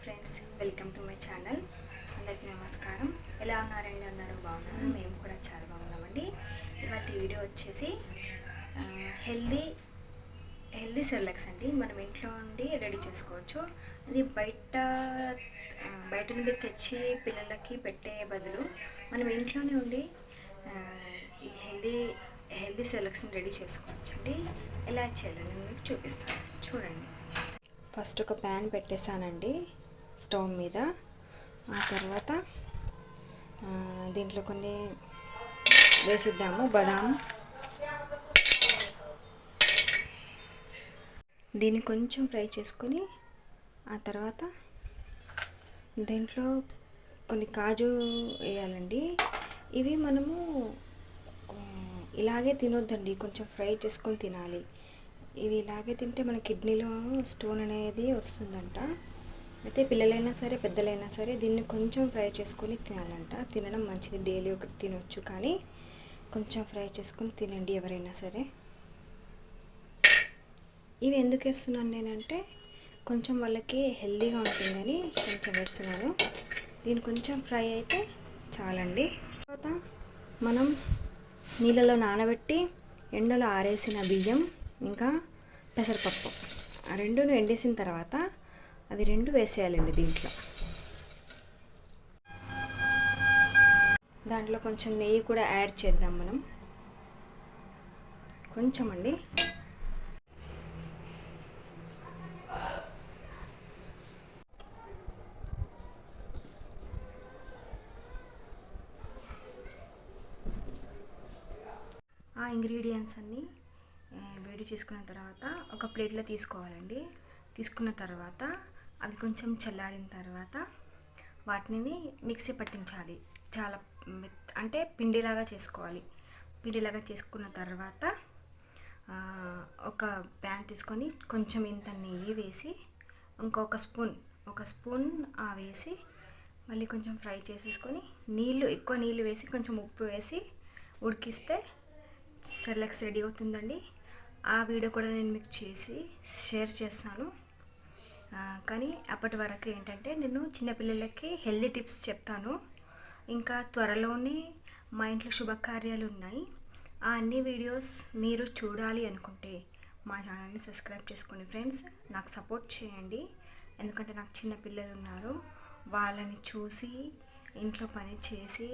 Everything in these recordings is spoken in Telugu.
Friends, welcome to my channel. అందరికీ నమస్కారం. ఎలా ఉన్నారండి? అందరూ బాగున్నారు? మేము కూడా చాలా బాగున్నామండి. ఇవాళ వీడియో వచ్చేసి హెల్దీ సెర్లాక్స్ అండి. మనం ఇంట్లో నుండి రెడీ చేసుకోవచ్చు. ఇది బయట నుండి తెచ్చి పిల్లలకి పెట్టే బదులు మనం ఇంట్లోనే ఉండి ఈ హెల్దీ సెర్లాక్స్ని రెడీ చేసుకోవచ్చండి. ఎలా చేయాలని నేను మీకు చూపిస్తాను, చూడండి. ఫస్ట్ ఒక ప్యాన్ పెట్టేసానండి స్టవ్ మీద. ఆ తర్వాత దీంట్లో కొన్ని వేసిద్దాము. బాదాం, దీన్ని కొంచెం ఫ్రై చేసుకొని ఆ తర్వాత దీంట్లో కొన్ని కాజు వేయాలండి. ఇవి మనము ఇలాగే తినొద్దండి, కొంచెం ఫ్రై చేసుకొని తినాలి. ఇవి ఇలాగే తింటే మన కిడ్నీలో స్టోన్ అనేది వస్తుందంట. అయితే పిల్లలైనా సరే పెద్దలైనా సరే దీన్ని కొంచెం ఫ్రై చేసుకొని తినాలంట. తినడం మంచిది, డైలీ ఒకటి తినొచ్చు, కానీ కొంచెం ఫ్రై చేసుకొని తినండి ఎవరైనా సరే. ఇవి ఎందుకు వేస్తున్నాను నేనంటే కొంచెం వాళ్ళకి హెల్తీగా ఉంటుందని కొంచెం వేస్తున్నాను. దీన్ని కొంచెం ఫ్రై అయితే చాలండి. తర్వాత మనం నీళ్ళలో నానబెట్టి ఎండలో ఆరేసిన బియ్యం ఇంకా పెసరపప్పు ఆ రెండును ఎండేసిన తర్వాత అవి రెండు వేసేయాలండి. దాంట్లో కొంచెం నెయ్యి కూడా యాడ్ చేద్దాం మనం, కొంచెం అండి. ఆ ఇంగ్రీడియంట్స్ అన్నీ వేడి చేసుకున్న తర్వాత ఒక ప్లేట్లో తీసుకోవాలండి. తీసుకున్న తర్వాత అవి కొంచెం చల్లారిన తర్వాత వాటిని మిక్సీ పట్టించాలి. చాలా అంటే పిండిలాగా చేసుకోవాలి. పిండిలాగా చేసుకున్న తర్వాత ఒక ప్యాన్ తీసుకొని కొంచెం ఇంత నెయ్యి వేసి ఇంకొక స్పూన్ వేసి మళ్ళీ కొంచెం ఫ్రై చేసేసుకొని ఎక్కువ నీళ్ళు వేసి కొంచెం ఉప్పు వేసి ఉడికిస్తే సెర్లాక్స్ రెడీ అవుతుందండి. ఆ వీడియో కూడా నేను మీకు షేర్ చేస్తాను. కానీ అప్పటి వరకు ఏంటంటే నేను చిన్నపిల్లలకి హెల్దీ టిప్స్ చెప్తాను. ఇంకా త్వరలోనే మా ఇంట్లో శుభకార్యాలు ఉన్నాయి. ఆ అన్ని వీడియోస్ మీరు చూడాలి అనుకుంటే మా ఛానల్ని సబ్స్క్రైబ్ చేసుకోండి ఫ్రెండ్స్. నాకు సపోర్ట్ చేయండి, ఎందుకంటే నాకు చిన్న పిల్లలు ఉన్నారు. వాళ్ళని చూసి ఇంట్లో పని చేసి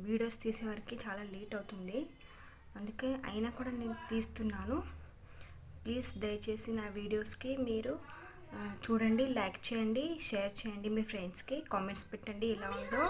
వీడియోస్ తీసే వరకు చాలా లేట్ అవుతుంది. అందుకే అయినా కూడా నేను తీస్తున్నాను. ప్లీజ్ దయచేసి నా వీడియోస్కి మీరు చూడండి, లైక్ చేయండి, షేర్ చేయండి, మీ ఫ్రెండ్స్కి కామెంట్స్ పెట్టండి ఎలా ఉందో.